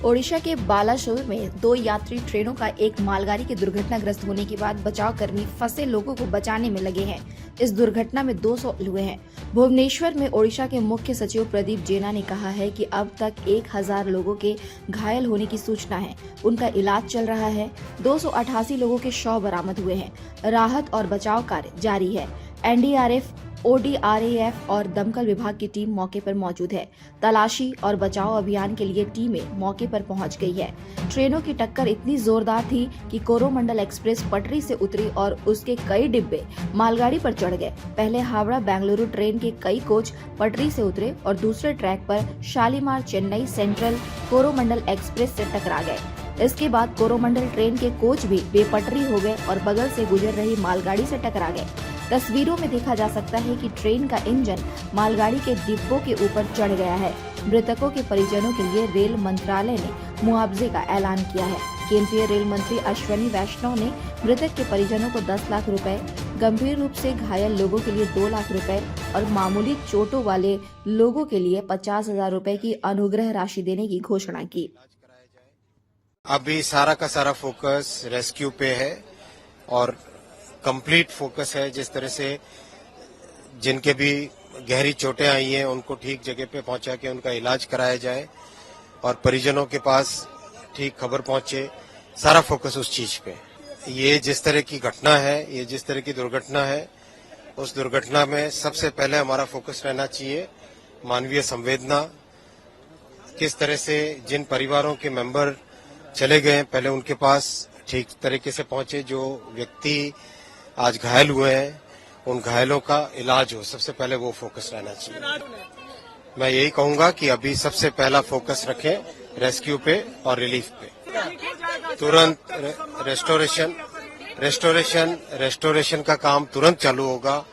ओडिशा के बालासोर में 2 यात्री ट्रेनों का एक मालगाड़ी के दुर्घटनाग्रस्त होने के बाद बचाव कर्मी फंसे लोगों को बचाने में लगे हैं। इस दुर्घटना में 200 हुए हैं। भुवनेश्वर में ओडिशा के मुख्य सचिव प्रदीप जेना ने कहा है कि अब तक 1000 लोगों के घायल होने की सूचना है। उनका इलाज चल रहा है। 288 लोगों के शव बरामद हुए हैं। राहत और बचाव कार्य जारी है। एनडीआरएफ, ODRAF और दमकल विभाग की टीम मौके पर मौजूद है। तलाशी और बचाव अभियान के लिए टीमें मौके पर पहुंच गई है। ट्रेनों की टक्कर इतनी जोरदार थी कि कोरोमंडल एक्सप्रेस पटरी से उतरी और उसके कई डिब्बे मालगाड़ी पर चढ़ गए। पहले हावड़ा बेंगलुरु ट्रेन के कई कोच पटरी से उतरे और दूसरे ट्रैक पर शालीमार चेन्नई सेंट्रल कोरोमंडल एक्सप्रेस से टकरा गए। इसके बाद कोरोमंडल ट्रेन के कोच भी बेपटरी हो गए और बगल से गुजर रही मालगाड़ी से टकरा गए। तस्वीरों में देखा जा सकता है कि ट्रेन का इंजन मालगाड़ी के डिब्बों के ऊपर चढ़ गया है। मृतकों के परिजनों के लिए रेल मंत्रालय ने मुआवजे का ऐलान किया है। केंद्रीय रेल मंत्री अश्विनी वैष्णव ने मृतक के परिजनों को 10 लाख रुपए, गंभीर रूप से घायल लोगों के लिए 2 लाख रुपए और मामूली चोटों वाले लोगों के लिए 50,000 रुपए की अनुग्रह राशि देने की घोषणा की। अभी सारा का सारा फोकस रेस्क्यू पे है और कंप्लीट फोकस है। जिस तरह से जिनके भी गहरी चोटें आई हैं उनको ठीक जगह पे पहुंचा के उनका इलाज कराया जाए और परिजनों के पास ठीक खबर पहुंचे, सारा फोकस उस चीज पे। ये जिस तरह की घटना है, ये जिस तरह की दुर्घटना है, उस दुर्घटना में सबसे पहले हमारा फोकस रहना चाहिए मानवीय संवेदना। किस तरह से जिन परिवारों के मेंबर चले गए पहले उनके पास ठीक तरीके से पहुंचे, जो व्यक्ति आज घायल हुए हैं उन घायलों का इलाज हो, सबसे पहले वो फोकस रहना चाहिए। मैं यही कहूंगा कि अभी सबसे पहला फोकस रखें रेस्क्यू पे और रिलीफ पे। तुरंत रेस्टोरेशन का काम तुरंत चालू होगा।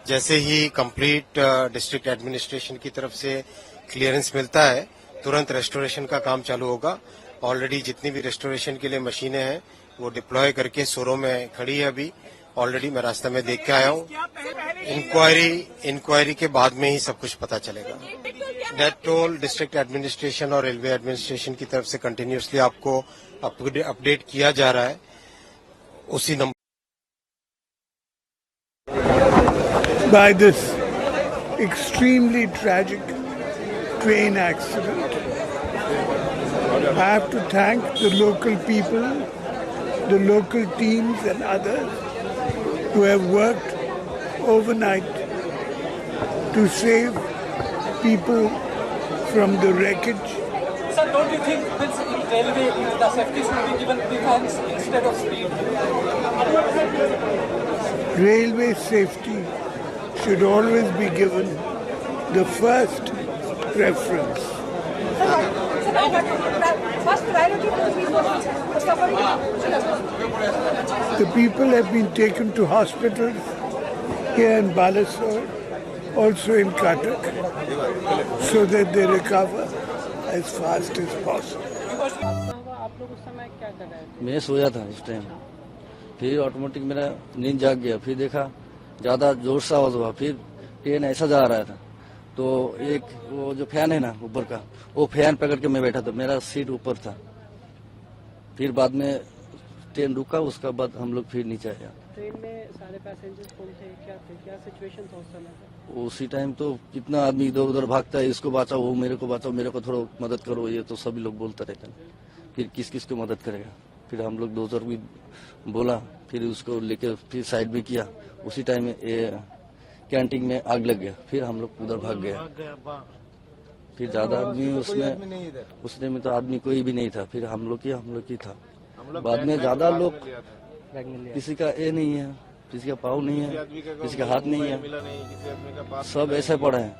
जैसे ही कंप्लीट डिस्ट्रिक्ट एडमिनिस्ट्रेशन की तरफ से क्लियरेंस मिलता है तुरंत रेस्टोरेशन का काम चालू होगा। ऑलरेडी जितनी भी रेस्टोरेशन के लिए मशीनें हैं वो डिप्लॉय करके सोरो में खड़ी है। अभी ऑलरेडी मैं रास्ते में देख के आया हूँ। इंक्वायरी के बाद में ही सब कुछ पता चलेगा। डेथ टोल डिस्ट्रिक्ट एडमिनिस्ट्रेशन और रेलवे एडमिनिस्ट्रेशन की तरफ से कंटिन्यूसली आपको अपडेट किया जा रहा है उसी number. By this extremely tragic train accident, I have to thank the local people, the local teams and others who have worked overnight to save people from the wreckage. Sir, don't you think this railway, the safety should be given preference instead of speed? Railway safety should always be given the first preference. First priority to the people suffering. The people have been taken to hospitals here in Balasore, also in Cuttack, so that they recover as fast as possible. आप लोग उस समय क्या कर रहे थे? मैं सोया था उस टाइम, फिर ऑटोमेटिक मेरा नींद जाग गया। फिर देखा ज्यादा जोर से आवाज हुआ, फिर ट्रेन ऐसा जा रहा था तो एक वो जो फैन है ना ऊपर का, वो फैन पकड़ के मैं बैठा था, मेरा सीट ऊपर था। फिर बाद में ट्रेन रुका, उसका बाद हम लोग फिर नीचे आया। ट्रेन में सारे पैसेंजर्स कौन थे, क्या सिचुएशन था उस समय? उसी टाइम तो कितना आदमी इधर उधर भागता है, इसको बचाओ, वो मेरे को बचाओ, मेरे को थोड़ा मदद करो, ये तो सभी लोग बोलते रहते हैं। फिर किस किस को मदद करेगा। फिर हम लोग 2 भी बोला, फिर उसको लेके फिर साइड में किया। उसी टाइम में कैंटीन में आग लग गया, फिर हम लोग उधर भाग गया। फिर ज्यादा आदमी उसने में तो आदमी कोई भी नहीं था, फिर हम लोग ही था। बाद में ज्यादा लोग, किसी का ए नहीं है, किसी का पाँव नहीं है, किसी का हाथ नहीं है, सब ऐसे पड़े हैं।